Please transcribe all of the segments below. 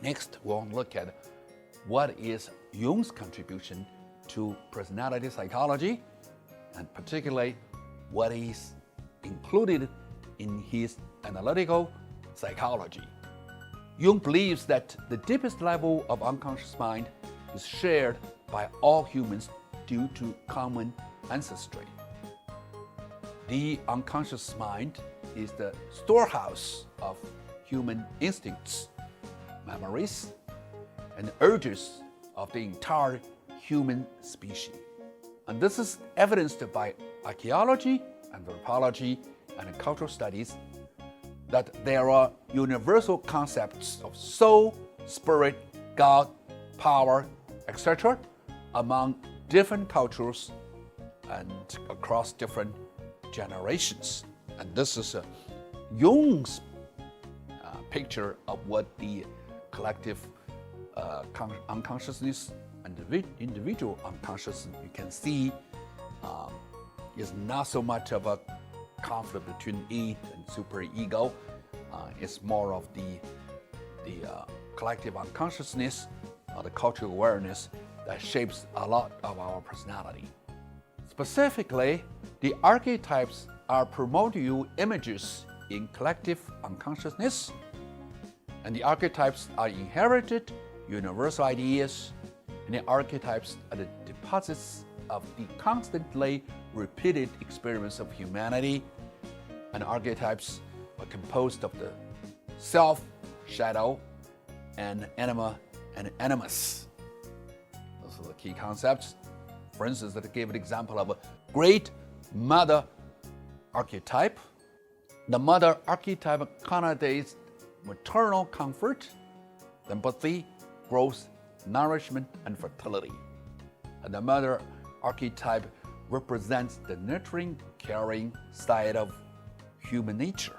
Next, we'll look at what is Jung's contribution to personality psychology, and particularly what is included in his analytical psychology. Jung believes that the deepest level of unconscious mind is shared by all humans due to common ancestry. The unconscious mind is the storehouse of human instincts, memories, and urges of the entire human species. And this is evidenced by archaeology, anthropology, and cultural studies that there are universal concepts of soul, spirit, God, power, etc. among different cultures and across different generations. And this is Jung's picture of what the collective unconsciousness and the individual unconsciousness, you can see, is not so much of a conflict between id and superego. It's more of the collective unconsciousness, the cultural awareness that shapes a lot of our personality. Specifically, the archetypes are primordial images in collective unconsciousness, and the archetypes are inherited universal ideas, and the archetypes are the deposits of the constantly repeated experience of humanity, and archetypes are composed of the self, shadow, and anima and animus. Those are the key concepts. For instance, I gave an example of a great mother archetype. The mother archetype connotates maternal comfort, empathy, growth, nourishment, and fertility. And the mother archetype represents the nurturing, caring side of human nature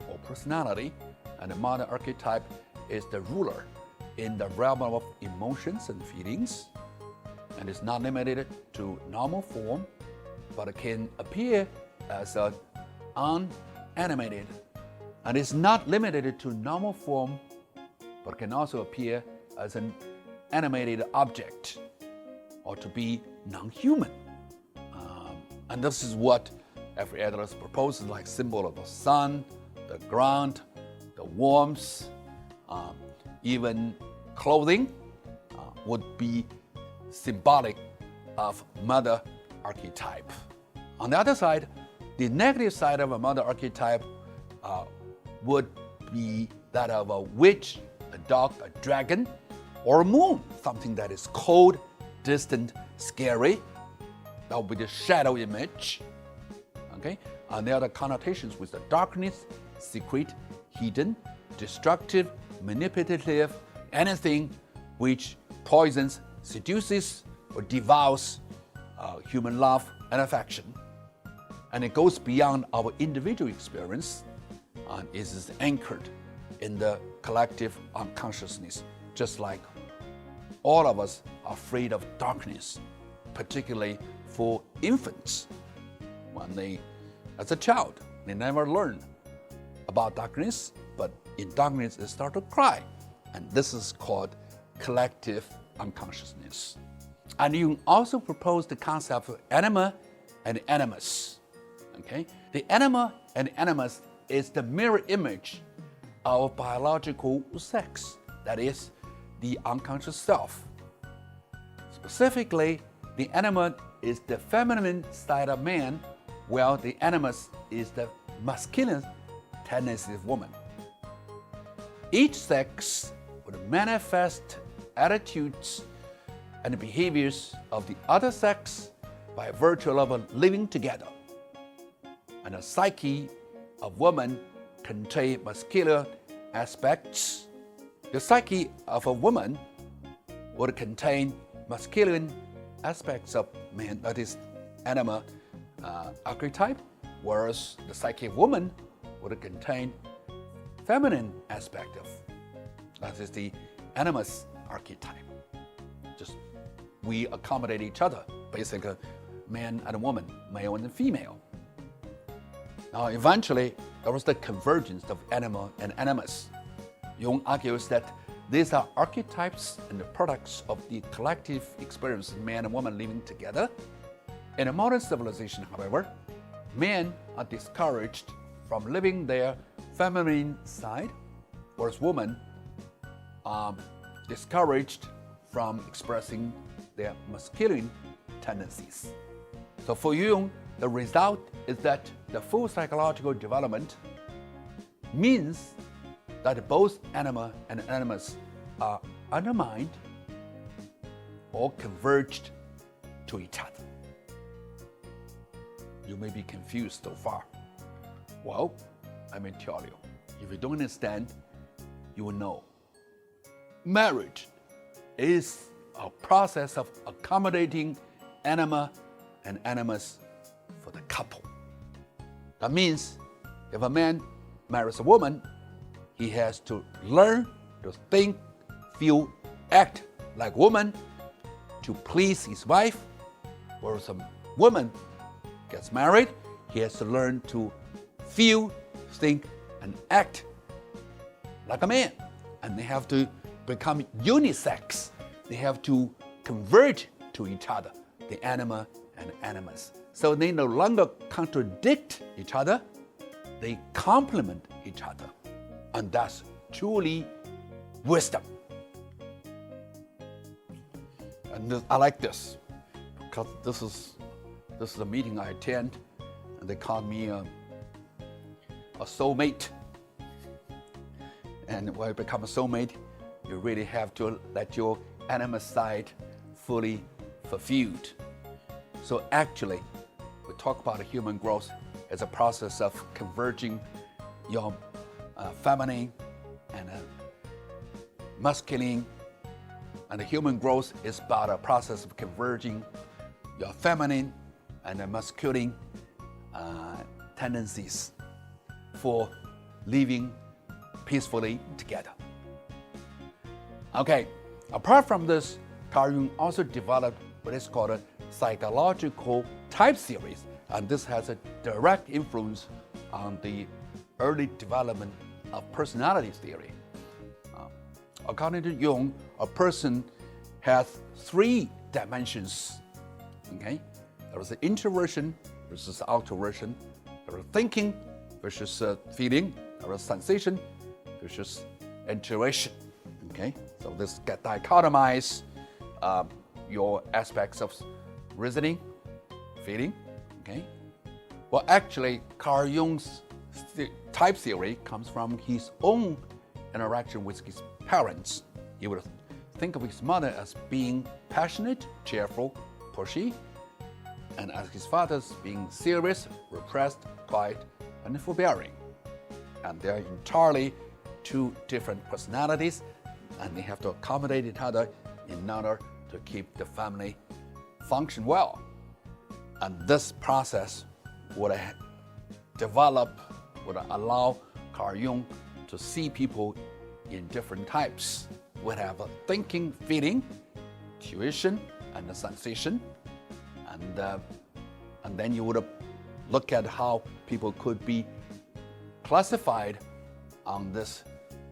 or personality. And the mother archetype is the ruler in the realm of emotions and feelings, and is not limited to normal form, but it can appear as an unanimated, and is not limited to normal form, but can also appear as an animated object, or to be non-human. And this is what every Adlerist proposes, like symbol of the sun, the ground, the warmth, even clothing would be symbolic of mother archetype. On the other side, the negative side of a mother archetype would be that of a witch, a dog, a dragon, or a moon, something that is cold, distant, scary. That would be the shadow image. Okay? And there are the connotations with the darkness, secret, hidden, destructive, manipulative, anything which poisons, seduces, or devours human love and affection. And it goes beyond our individual experience and is anchored in the collective unconsciousness, just like all of us are afraid of darkness, particularly for infants. When they, as a child, they never learn about darkness, but in darkness they start to cry. And this is called collective unconsciousness. And you also propose the concept of anima and animus. Okay? The anima and animus is the mirror image of biological sex, that is, the unconscious self. Specifically, the anima is the feminine side of man, while the animus is the masculine tendency of woman. Each sex would manifest attitudes and behaviors of the other sex by virtue of living together. And the psyche of woman contains masculine aspects. The psyche of a woman would contain masculine aspects of man, that is anima archetype, whereas the psyche of woman would contain feminine aspect of, that is the animus archetype. Just we accommodate each other, basically man and woman, male and female. Now eventually there was the convergence of anima and animus. Jung argues that These are archetypes and the products of the collective experience of man and woman living together. In a modern civilization, however, men are discouraged from living their feminine side, whereas women are discouraged from expressing their masculine tendencies. So for Jung, the result is that the full psychological development means that both anima and animus are undermined or converged to each other. You may be confused so far. Well, I may tell you, if you don't understand, you will know. Marriage is a process of accommodating anima and animus for the couple. That means if a man marries a woman, he has to learn to think, feel, act like a woman to please his wife. Whereas a woman gets married, he has to learn to feel, think, and act like a man. And they have to become unisex. They have to converge to each other, the anima and animus. So they no longer contradict each other, they complement each other. And that's truly wisdom. And I like this, because this is a meeting I attend, and they call me a soulmate. And when you become a soulmate, you really have to let your animus side fully fulfilled. So actually, we talk about human growth as a process of converging your feminine and masculine, and the human growth is about a process of converging your feminine and masculine tendencies for living peacefully together. Okay, apart from this, Carl Jung also developed what is called a psychological type series, and this has a direct influence on the early development of personality theory. According to Jung, a person has 3 dimensions. Okay, there is introversion versus extroversion, there is thinking versus feeling, there is sensation versus intuition. Okay, so this get dichotomized your aspects of reasoning, feeling. Okay, well, actually, Carl Jung's type theory comes from his own interaction with his parents. He would think of his mother as being passionate, cheerful, pushy, and as his father as being serious, repressed, quiet, and forbearing. And they are entirely 2 different personalities, and they have to accommodate each other in order to keep the family function well. And this process would allow Carl Jung to see people in different types. Would have a thinking, feeling, intuition, and a sensation, and then you would look at how people could be classified on these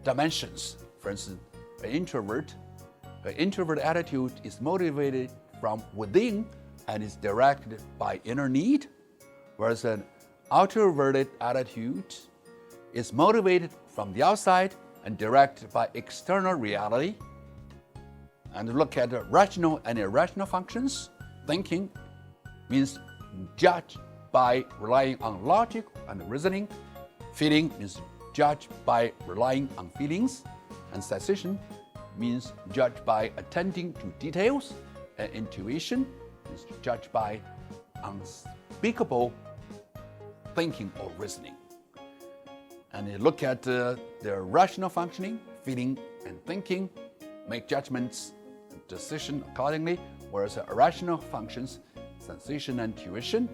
dimensions. For instance, an introvert attitude is motivated from within and is directed by inner need, whereas an extroverted attitude is motivated from the outside and directed by external reality. And look at the rational and irrational functions. Thinking means judged by relying on logic and reasoning. Feeling means judged by relying on feelings. And sensation means judged by attending to details. And intuition is judged by unspeakable thinking or reasoning. And you look at the rational functioning, feeling and thinking, make judgments and decision accordingly, whereas the irrational functions, sensation and intuition,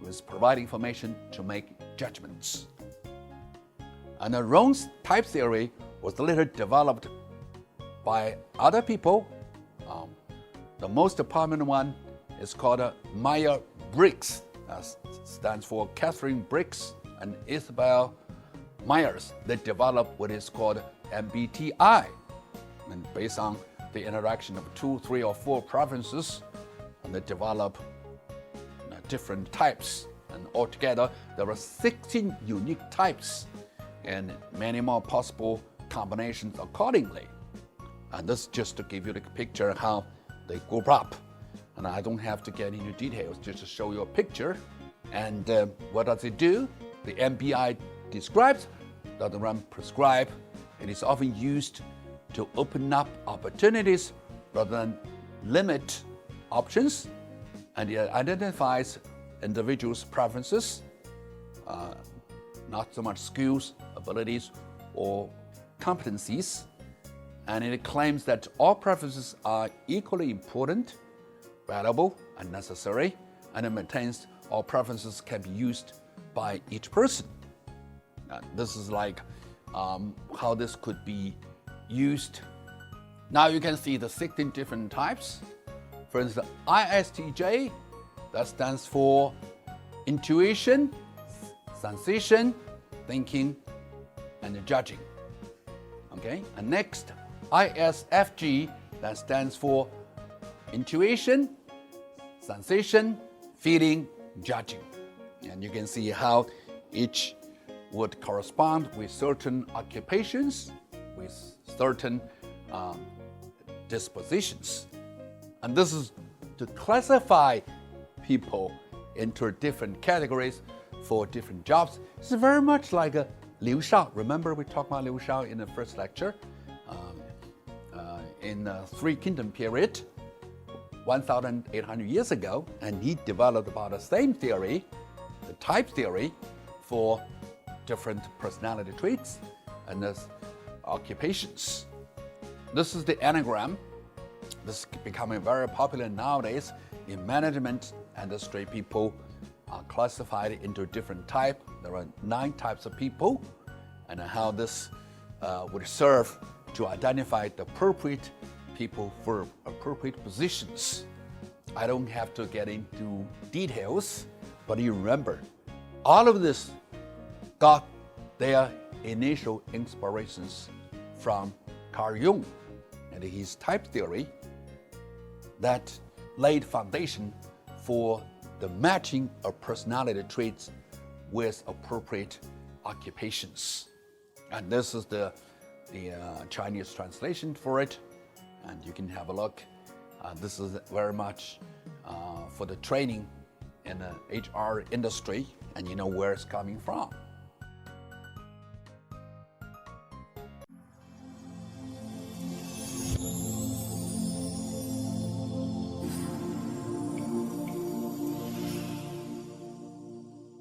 is providing information to make judgments. And the Jung's type theory was later developed by other people. The most prominent one is called Myers-Briggs, stands for Catherine Briggs and Isabel Myers. They developed what is called MBTI. and based on the interaction of 2, 3, or 4 preferences, and they develop different types. And altogether, there are 16 unique types and many more possible combinations accordingly. And this just to give you the picture of how they group up. And I don't have to get into details, just to show you a picture. And what does it do? The MBI describes, rather than prescribe. It is often used to open up opportunities rather than limit options. And it identifies individuals' preferences, not so much skills, abilities, or competencies. And it claims that all preferences are equally important, valuable, and necessary, and it maintains all preferences can be used by each person. This is like how this could be used. Now you can see the 16 different types. For instance, ISTJ, that stands for intuition, sensation, thinking, and judging. Okay, and next, ISFG, that stands for intuition, sensation, feeling, judging. And you can see how each would correspond with certain occupations, with certain dispositions. And this is to classify people into different categories for different jobs. It's very much like a Liu Shao. Remember we talked about Liu Shao in the first lecture? In the Three Kingdom period, 1,800 years ago, and he developed about the same theory, the type theory, for different personality traits and occupations. This is the anagram. This is becoming very popular nowadays in management industry. People are classified into different types. There are 9 types of people, and how this would serve to identify the appropriate people for appropriate positions. I don't have to get into details, but you remember, all of this got their initial inspirations from Carl Jung and his type theory that laid foundation for the matching of personality traits with appropriate occupations. And this is the Chinese translation for it, and you can have a look. This is very much for the training in the HR industry, and you know where it's coming from.